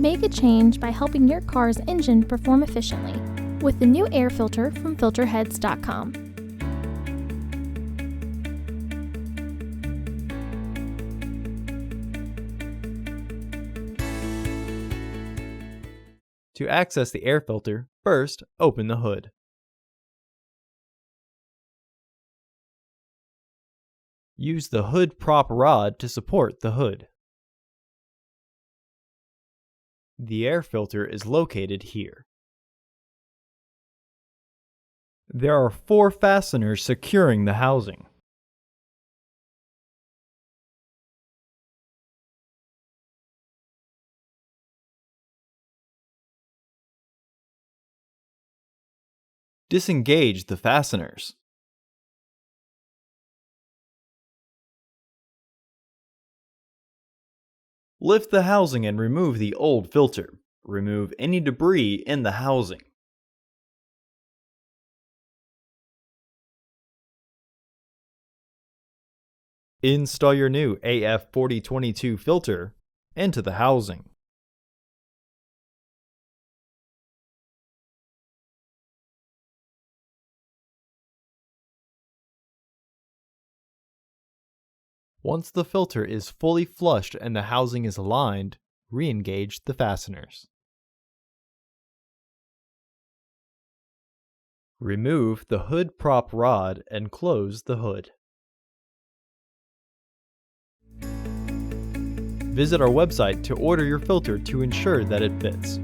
Make a change by helping your car's engine perform efficiently with the new air filter from Filterheads.com. To access the air filter, first open the hood. Use the hood prop rod to support the hood. The air filter is located here. There are 4 fasteners securing the housing. Disengage the fasteners. Lift the housing and remove the old filter. Remove any debris in the housing. Install your new AF4022 filter into the housing. Once the filter is fully flushed and the housing is aligned, re-engage the fasteners. Remove the hood prop rod and close the hood. Visit our website to order your filter to ensure that it fits.